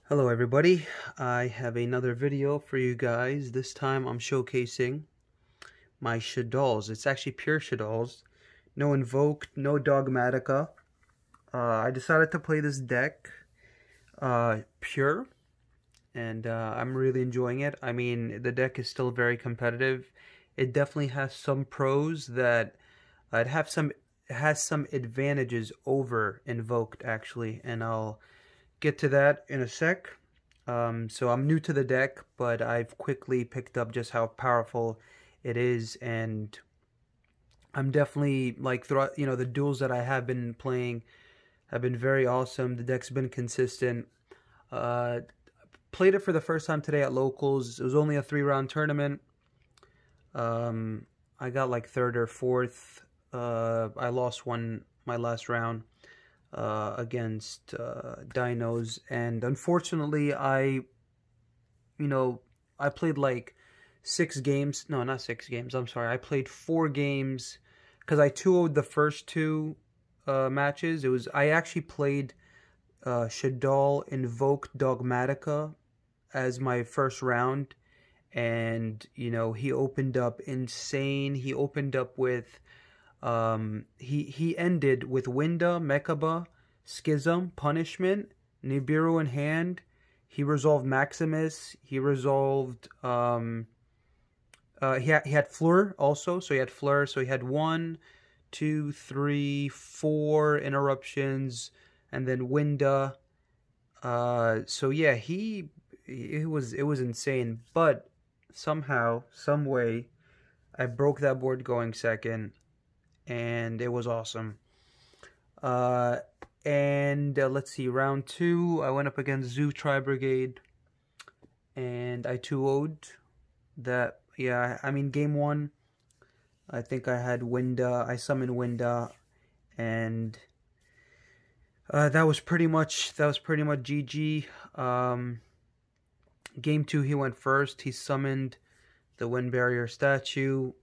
Hello everybody, I have another video for you guys. This time I'm showcasing my Shaddolls. It's actually pure Shaddolls. No Invoked, no Dogmatica. I decided to play this deck pure, and I'm really enjoying it. I mean, the deck is still very competitive. It definitely has some pros that it has some advantages over Invoked actually, and I'll get to that in a sec. So I'm new to the deck, but I've quickly picked up just how powerful it is, and I'm definitely like throughout, the duels that I have been playing have been very awesome. The deck's been consistent. Uh, Played it for the first time today at locals. It was only a 3-round tournament. I got like third or fourth. I lost my last round against Dinos, and unfortunately I played like 6 games. No, not 6 games, I'm sorry. I played 4 games because I 2-0'd the first 2 matches. I actually played Shaddoll Invoked Dogmatica as my first round, and he opened up insane. He opened up with he ended with Winda, Mechaba, Schism, Punishment, Nibiru in hand. He resolved Maximus. He resolved he had Fleur also, so he had Fleur. So he had 1, 2, 3, 4 interruptions, and then Winda. So yeah, it was insane. But somehow, some way, I broke that board going second, and it was awesome. Let's see, round 2, I went up against Zoo Tri Brigade, and I 2-0'd that. Yeah, I mean, game 1, I think I had Winda. I summoned Winda, and that was pretty much GG. Game 2, he went first. He summoned the Wind Barrier statue.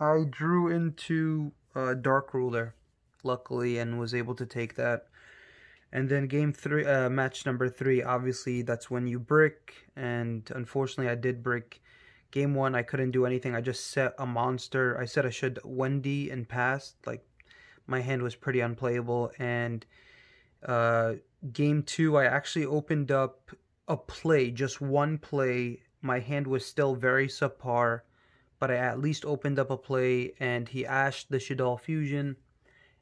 I drew into Dark Ruler, luckily, and was able to take that. And then game 3, match number 3, obviously that's when you brick, and unfortunately I did brick. Game 1, I couldn't do anything. I just set a monster. I set a Wendy and passed. Like, my hand was pretty unplayable. And game 2, I actually opened up a play, just one play. My hand was still very subpar, but I at least opened up a play, and he ashed the Shaddoll Fusion.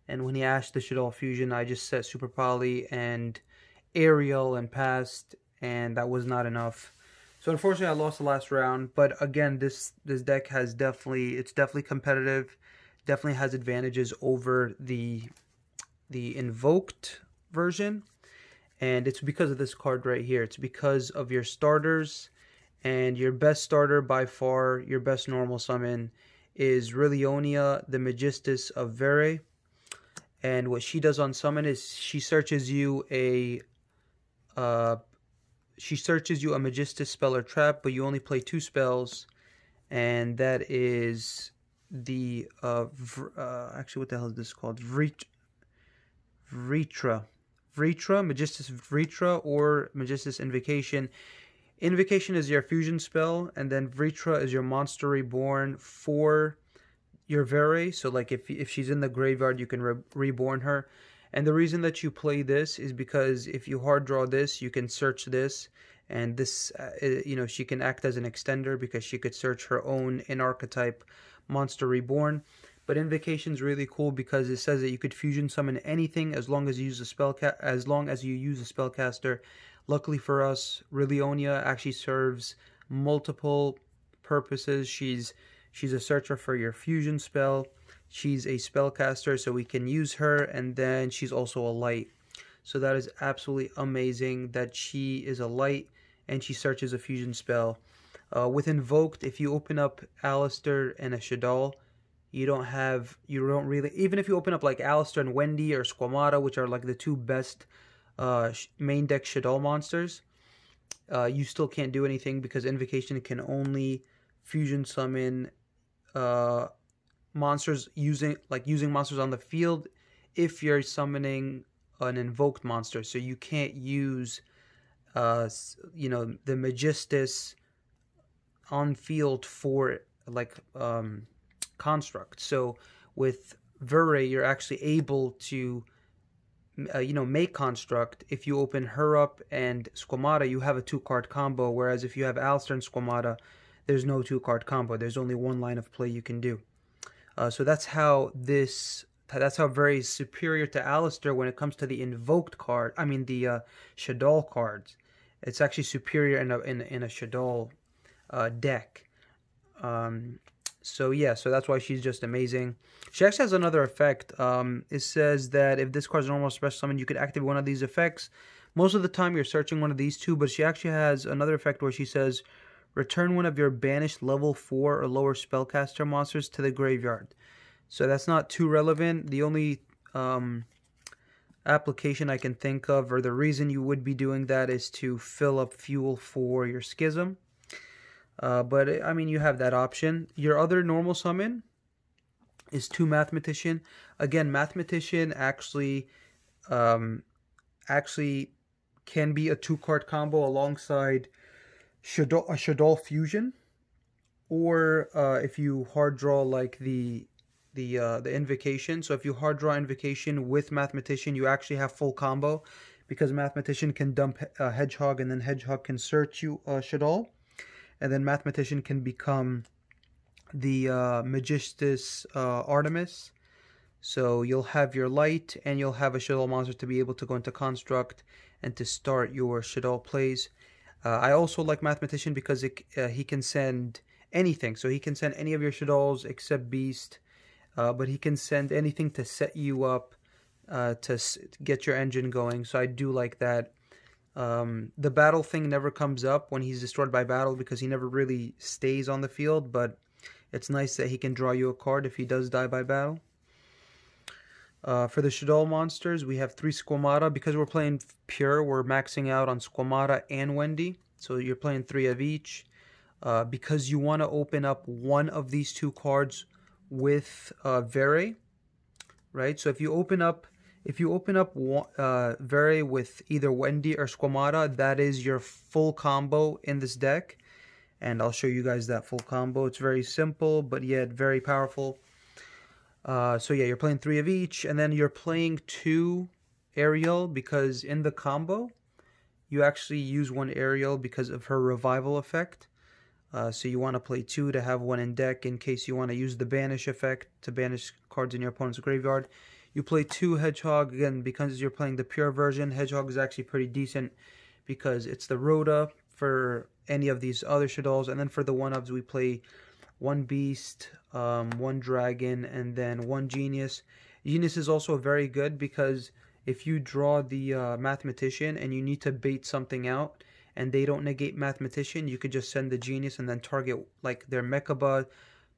And when he ashed the Shaddoll Fusion, I just set Super Poly and Aerial and passed, and that was not enough. So unfortunately, I lost the last round. But again, this deck it's definitely competitive. Definitely has advantages over the Invoked version, and it's because of this card right here. It's because of your starters. And your best starter by far, your best normal summon, is Rilionia, the Magistus of Vere. And what she does on summon is she searches you a Magistus spell or trap, but you only play 2 spells, and that is the actually, what the hell is this called? Vritra, Magistus Vritra, or Magistus Invocation. Invocation is your fusion spell, and then Vritra is your monster reborn for your Vere. So like if she's in the graveyard, you can reborn her. And the reason that you play this is because if you hard draw this, you can search this, and this she can act as an extender because she could search her own in-archetype monster reborn. But Invocation is really cool because it says that you could fusion summon anything as long as you use a spellcaster. Luckily for us, Rilionia actually serves multiple purposes. She's a searcher for your fusion spell. She's a spellcaster, so we can use her, and then she's also a light. So that is absolutely amazing that she is a light and she searches a fusion spell. With Invoked, if you open up Alistair and a Shaddoll, you don't really, even if you open up like Alistair and Wendy or Squamata, which are like the 2 best main deck Shaddoll monsters, you still can't do anything because Invocation can only fusion summon monsters using monsters on the field if you're summoning an invoked monster. So you can't use you know, the Magistus on field for like construct. So with Vere, you're actually able to you know, make construct. If you open her up and Squamata, you have a 2-card combo, whereas if you have Alistair and Squamata, there's no 2-card combo. There's only one line of play you can do. So that's how Vere is superior to Alistair when it comes to the invoked card. I mean the Shaddoll cards. It's actually superior in a Shaddoll deck. So yeah, so that's why she's just amazing. She actually has another effect. It says that if this card's a normal special summon, you could activate one of these effects. Most of the time you're searching one of these two, but she actually has another effect where she says, return one of your banished level 4 or lower spellcaster monsters to the graveyard. So that's not too relevant. The only application I can think of, or the reason you would be doing that, is to fill up fuel for your Schism. But I mean, you have that option. Your other normal summon is 2 Mathematician. Again, Mathematician actually can be a 2-card combo alongside Shaddoll Fusion, or if you hard draw like the Invocation. So if you hard draw Invocation with Mathematician, you actually have full combo, because Mathematician can dump Hedgehog, and then Hedgehog can search you Shaddoll. And then Mathematician can become the Magistus Artemis. So you'll have your light, and you'll have a Shaddoll monster to be able to go into construct and to start your Shaddoll plays. I also like Mathematician because he can send anything. So he can send any of your Shaddolls except Beast. But he can send anything to set you up to get your engine going. So I do like that. The battle thing never comes up when he's destroyed by battle, because he never really stays on the field, but it's nice that he can draw you a card if he does die by battle. For the Shaddoll monsters, we have 3 Squamata. Because we're playing pure, we're maxing out on Squamata and Wendy, so you're playing 3 of each. Because you want to open up one of these 2 cards with Vere, right? So if you open up Vere with either Wendy or Squamata, that is your full combo in this deck. And I'll show you guys that full combo. It's very simple, but yet very powerful. So yeah, you're playing 3 of each, and then you're playing 2 Ariel, because in the combo, you actually use 1 Ariel because of her revival effect. So you want to play 2 to have 1 in deck in case you want to use the banish effect to banish cards in your opponent's graveyard. You play 2 Hedgehog, again, because you're playing the pure version. Hedgehog is actually pretty decent because it's the Rhoda for any of these other Shaddolls. And then for the 1-ofs, we play 1 Beast, 1 Dragon, and then 1 Genius. Genius is also very good because if you draw the Mathematician and you need to bait something out and they don't negate Mathematician, you could just send the Genius and then target like their Mechaba,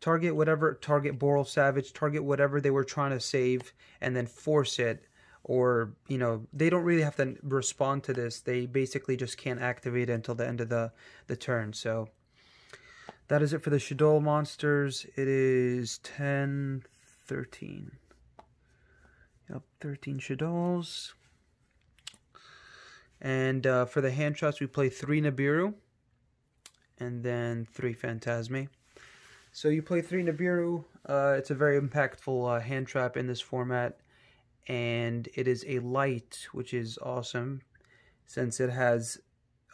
target whatever, target Boral Savage, target whatever they were trying to save, and then force it. Or, you know, they don't really have to respond to this. They basically just can't activate it until the end of the turn. So that is it for the Shaddoll monsters. It is 10, 13. Yep, 13 Shaddolls. And for the hand traps, we play 3 Nibiru and then 3 Phantasme. So you play 3 Nibiru. It's a very impactful hand trap in this format, and it is a light, which is awesome since it has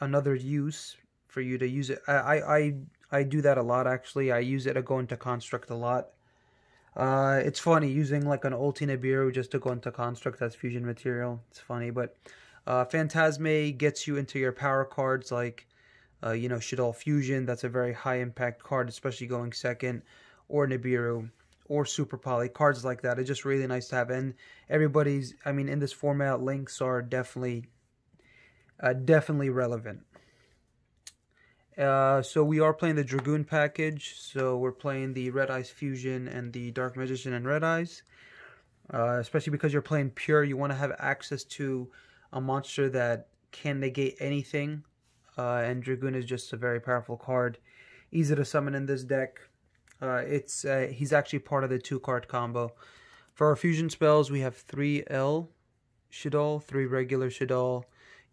another use for you to use it. I do that a lot, actually. I use it to go into construct a lot. It's funny using like an ulti Nibiru just to go into construct as fusion material. It's funny, but Phantasme gets you into your power cards like you know, Shaddoll Fusion. That's a very high impact card, especially going second, or Nibiru, or Super Poly, cards like that. It's just really nice to have. And everybody's, I mean, in this format, links are definitely relevant. So we are playing the Dragoon package. So we're playing the Red Eyes Fusion and the Dark Magician and Red Eyes. Especially because you're playing pure, you want to have access to a monster that can negate anything. And Dragoon is just a very powerful card. Easy to summon in this deck. He's actually part of the 2-card combo. For our fusion spells, we have 3 L Shaddoll, 3 regular Shaddoll.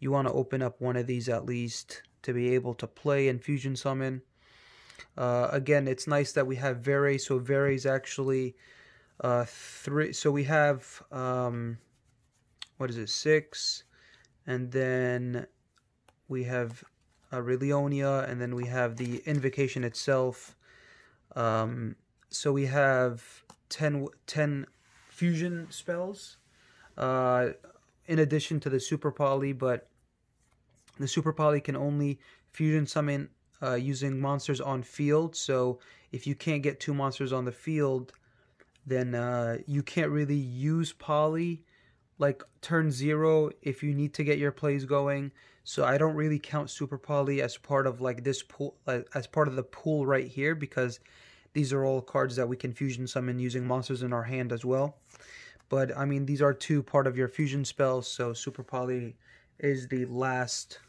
you want to open up one of these at least to be able to play and fusion summon. Again, it's nice that we have Vere, so Vere is actually 3. So we have, what is it, 6, and then we have Relionia, and then we have the invocation itself. So we have 10 fusion spells, in addition to the Super Poly, but the Super Poly can only fusion summon using monsters on field. So if you can't get 2 monsters on the field, then you can't really use Poly like turn 0 if you need to get your plays going. So I don't really count Super Poly as part of like this pool, as part of the pool right here, because these are all cards that we can fusion summon using monsters in our hand as well. But I mean, these are 2 part of your fusion spells, so Super Poly is the last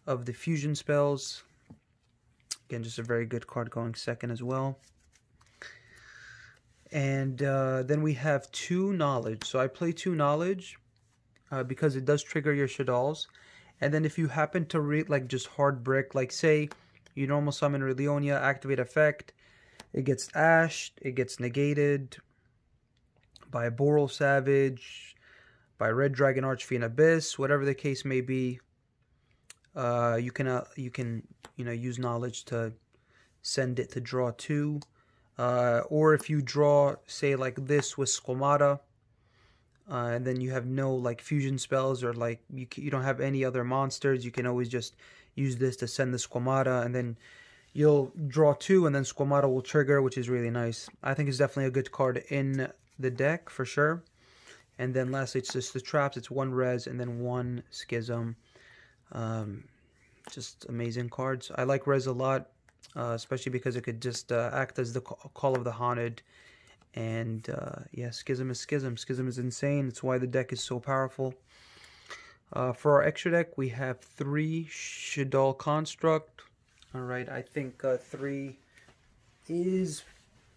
of the fusion spells. Again, just a very good card going second as well. And then we have 2 Knowledge. So I play 2 Knowledge because it does trigger your Shaddolls. And then if you happen to read like just hard brick, like say you normal summon Relionia, activate effect, it gets ashed, it gets negated by Boral Savage, by Red Dragon Archfiend Abyss, whatever the case may be. You can use Knowledge to send it to draw 2. Or if you draw, say, like this with Squamata, and then you have no like fusion spells, or like you don't have any other monsters, you can always just use this to send the Squamata, and then you'll draw 2, and then Squamata will trigger, which is really nice. I think it's definitely a good card in the deck for sure. And then lastly, it's just the traps. It's 1 res and then 1 schism. Just amazing cards. I like res a lot. Especially because it could just act as the Call of the Haunted. And yeah, Schism is Schism. Schism is insane. It's why the deck is so powerful. For our extra deck, we have 3 Shaddoll Construct. Alright, I think 3 is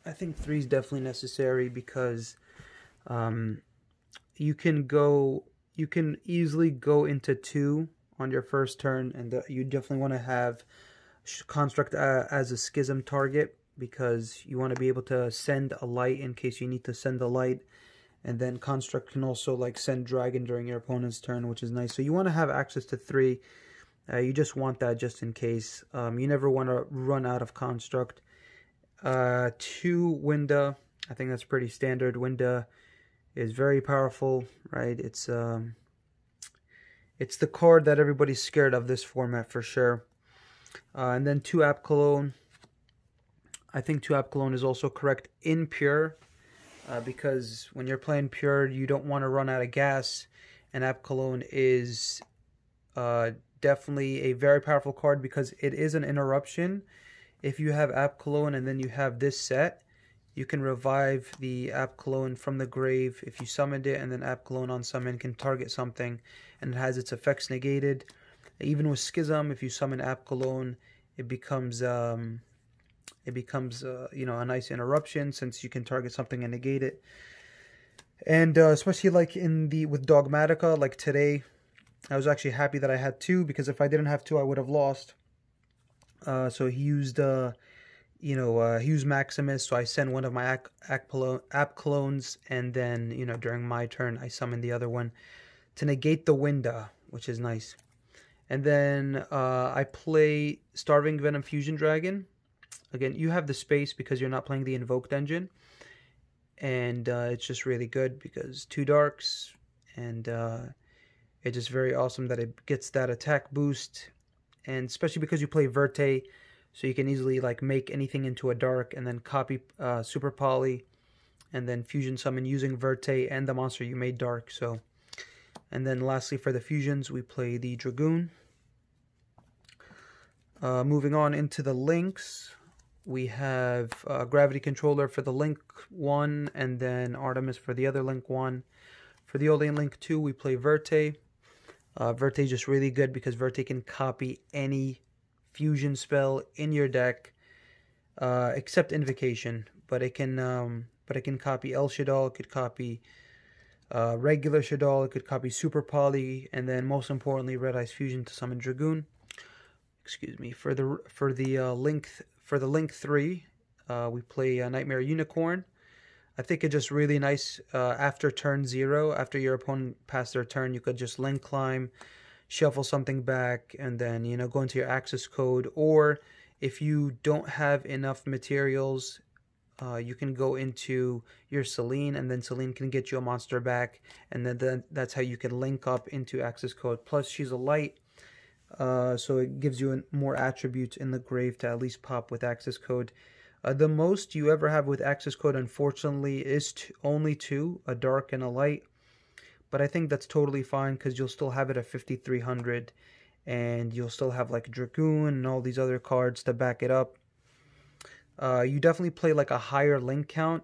definitely necessary, because you can easily go into 2 on your first turn, and you definitely want to have Construct as a Schism target, because you want to be able to send a light in case you need to send a light, and then Construct can also like send Dragon during your opponent's turn, which is nice. So you want to have access to 3. You just want that just in case. You never want to run out of Construct. 2 Winda. I think that's pretty standard. Winda is very powerful, right? It's the card that everybody's scared of this format for sure. And then 2 App Cologne. I think 2 App Cologne is also correct in Pure, because when you're playing Pure, you don't want to run out of gas, and App Cologne is definitely a very powerful card, because it is an interruption. If you have App Cologne and then you have this set, you can revive the App Cologne from the grave if you summoned it, and then App Cologne on summon can target something and it has its effects negated. Even with Schism, if you summon App Cologne, it becomes a nice interruption, since you can target something and negate it. And especially like with Dogmatica, like today, I was actually happy that I had 2, because if I didn't have 2, I would have lost. So he used he used Maximus, so I send one of my App Clones, and then during my turn I summon the other one to negate the Winda, which is nice. And then I play Starving Venom Fusion Dragon. Again, you have the space because you're not playing the Invoked engine. And it's just really good because 2 darks. And it's just very awesome that it gets that attack boost. And especially because you play Verte, so you can easily like make anything into a dark and then copy Super Poly. And then fusion summon using Verte and the monster you made dark. So... And then lastly, for the fusions, we play the Dragoon. Moving on into the links, we have Gravity Controller for the Link 1, and then Artemis for the other Link 1. For the only Link 2, we play Verte. Verte is just really good because Verte can copy any fusion spell in your deck, except Invocation. But it can copy El Shaddoll, it could copy regular Shaddoll, it could copy Super Poly, and then most importantly, Red Eyes Fusion to summon Dragoon. Excuse me. For the Link 3, we play Nightmare Unicorn. I think it's just really nice after turn 0, after your opponent passed their turn, you could just Link Climb, shuffle something back, and then, you know, go into your access code. Or if you don't have enough materials, you can go into your Celine, and then Celine can get you a monster back, and then that's how you can link up into access code. Plus, she's a light, so it gives you more attributes in the grave to at least pop with access code. The most you ever have with access code, unfortunately, is only 2, a dark and a light. But I think that's totally fine because you'll still have it at 5,300, and you'll still have like Dragoon and all these other cards to back it up. You definitely play like a higher link count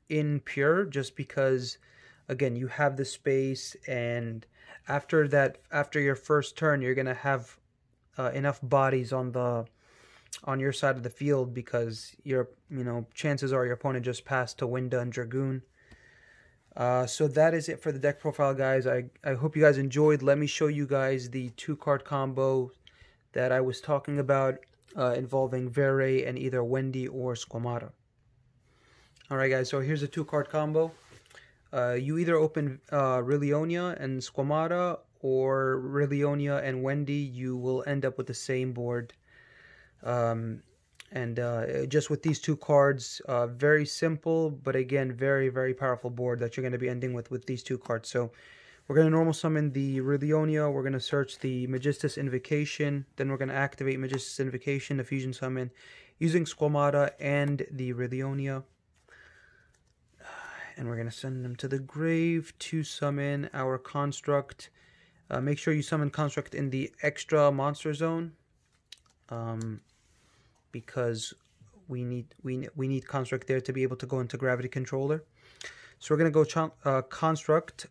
in Pure, just because, again, you have the space, and after your first turn, you're gonna have enough bodies on your side of the field, because chances are your opponent just passed to Winda and Dragoon. So that is it for the deck profile, guys. I hope you guys enjoyed. Let me show you guys the 2-card combo that I was talking about, involving Vere and either Wendy or Squamata. Alright guys, so here's a 2-card combo. You either open Rilionia and Squamata, or Rilionia and Wendy. You will end up with the same board. Just with these 2 cards, very simple, but again, very, very powerful board that you're going to be ending with these 2 cards. So we're going to normal summon the Rilionia, we're going to search the Magistus Invocation, then we're going to activate Magistus Invocation, the Fusion Summon, using Squamata and the Rilionia. And we're going to send them to the grave to summon our Construct. Make sure you summon Construct in the extra monster zone, because we need Construct there to be able to go into Gravity Controller. So we're going to go Construct,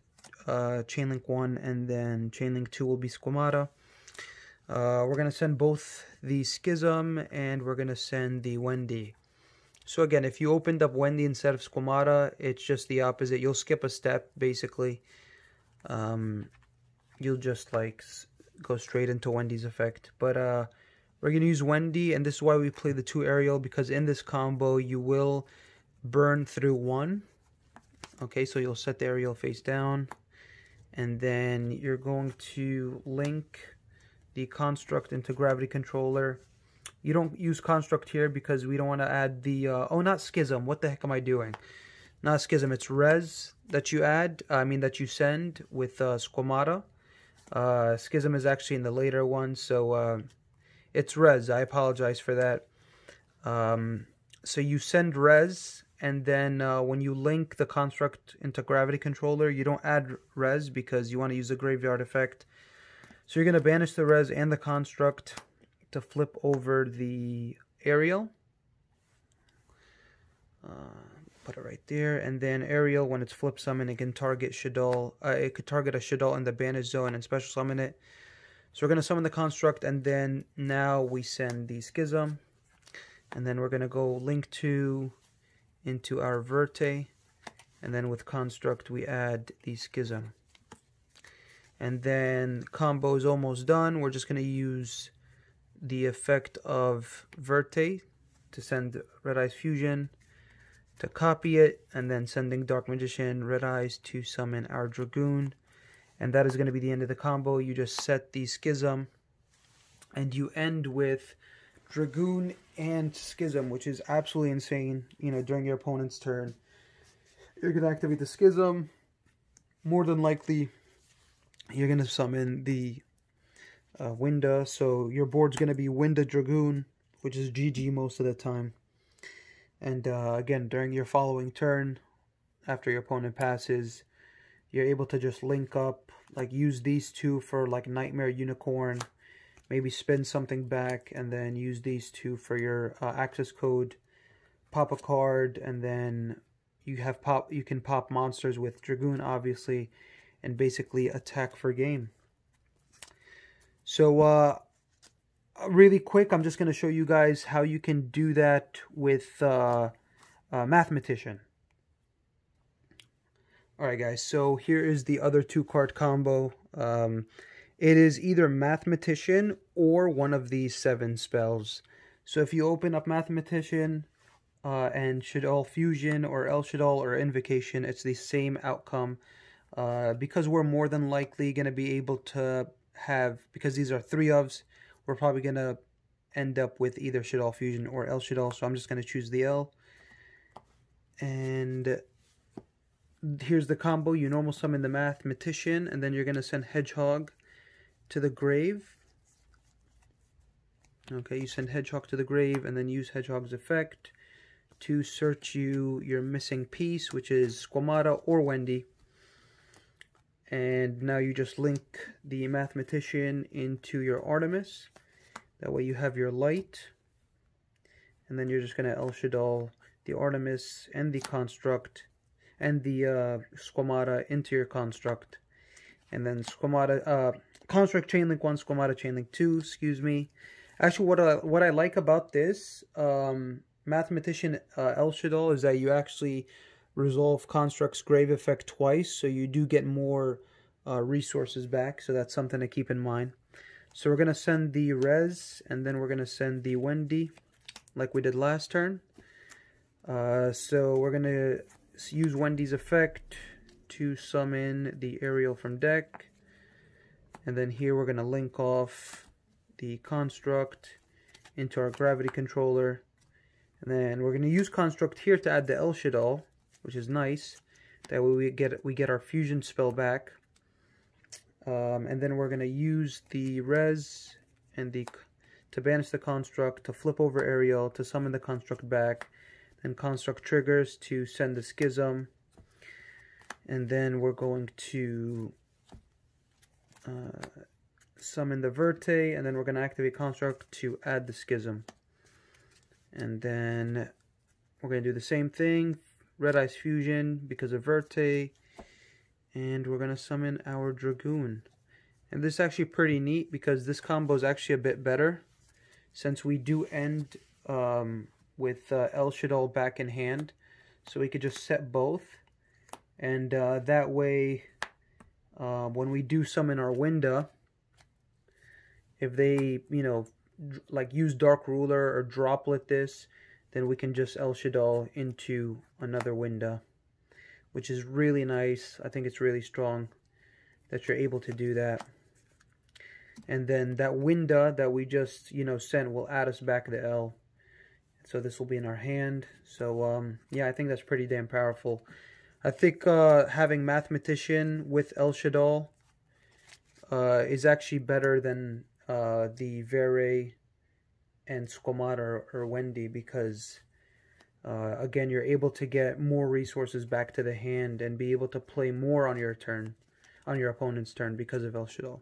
Chainlink 1, and then Chainlink 2 will be Squamata. We're going to send both the Schism, and we're going to send the Wendy. So again, if you opened up Wendy instead of Squamata, it's just the opposite. You'll skip a step, basically. You'll just like go straight into Wendy's effect. But we're going to use Wendy, and this is why we play the 2 aerial, because in this combo you will burn through 1. Okay, so you'll set the aerial face down, and then you're going to link the Construct into Gravity Controller. You don't use Construct here because we don't want to add the... oh, not Schism. What the heck am I doing? Not Schism. It's Res that you add. That you send with Squamata. Schism is actually in the later one, so it's Res. I apologize for that. So you send Res, and then when you link the Construct into Gravity Controller, you don't add Res because you want to use the Graveyard effect. So you're going to banish the Res and the Construct to flip over the aerial. Put it right there, and then aerial, when it's flip summon, it can target Shaddoll. It could target a Shaddoll in the banish zone and special summon it. So we're going to summon the Construct, and then now we send the Schism, and then we're going to go link 2 into our Verte, and then with Construct we add the Schism. And then combo is almost done. We're just going to use the effect of Verte to send Red Eyes Fusion, to copy it, and then sending Dark Magician, Red Eyes to summon our Dragoon. And that is going to be the end of the combo. You just set the Schism, and you end with Dragoon and Schism, which is absolutely insane. During your opponent's turn, you're going to activate the Schism. More than likely, you're going to summon the Winda, so your board's going to be Winda Dragoon, which is GG most of the time. And again, during your following turn, after your opponent passes, you're able to just link up, like use these 2 for like Nightmare Unicorn, maybe spin something back, and then use these 2 for your access code, pop a card, and then you can pop monsters with Dragoon, obviously, and basically attack for game. So really quick, I'm just going to show you guys how you can do that with Mathematician. Alright guys, so here is the other 2-card combo. It is either Mathematician or one of these 7 spells. So if you open up Mathematician and Shaddoll Fusion or El Shaddoll or Invocation, it's the same outcome. Because we're more than likely going to be able to have, because these are 3 ofs, we're probably going to end up with either Shaddoll Fusion or El Shaddoll. So I'm just going to choose the El. And here's the combo. You normal summon the Mathematician, and then you're going to send Hedgehog to the grave. Okay, you send Hedgehog to the grave, and then use Hedgehog's effect to search your missing piece, which is Squamata or Wendy. And now you just link the Mathematician into your Artemis. That way you have your light. And then you're just going to El Shaddoll the Artemis and the Construct and the Squamata into your Construct. And then Squamata, Construct Chainlink 1, Squamata Chainlink 2, excuse me. Actually, what I like about this Mathematician El Shaddoll is that you actually resolve Construct's Grave effect twice, so you do get more resources back, so that's something to keep in mind. So we're going to send the Res, and then we're going to send the Wendy, like we did last turn. So we're going to use Wendy's effect to summon the Aerial from deck. And then here we're going to link off the Construct into our Gravity Controller. And then we're going to use Construct here to add the El Shaddoll, which is nice. That way we get our Fusion spell back. And then we're going to use the Res and to banish the Construct, to flip over Aerial, to summon the Construct back. Then Construct triggers to send the Schism. And then we're going to summon the Verte, and then we're going to activate Construct to add the Schism. And then we're going to do the same thing, Red Eyes Fusion because of Verte, and we're going to summon our Dragoon. And this is actually pretty neat because this combo is actually a bit better since we do end with El Shaddoll back in hand. So we could just set both, and that way when we do summon our Winda, if they, you know, like use Dark Ruler or Droplet this, then we can just El Shaddoll into another Winda, which is really nice. I think it's really strong that you're able to do that. And then that Winda that we just, you know, sent will add us back the El. So this will be in our hand. So, yeah, I think that's pretty damn powerful. I think having Mathematician with El Shaddoll is actually better than the Vere and Squamata or Wendy because, again, you're able to get more resources back to the hand and be able to play more on your turn, on your opponent's turn because of El Shaddoll.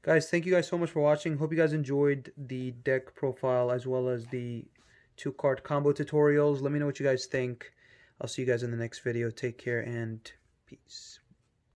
Guys, thank you guys so much for watching. Hope you guys enjoyed the deck profile as well as the 2-card combo tutorials. Let me know what you guys think. I'll see you guys in the next video. Take care and peace.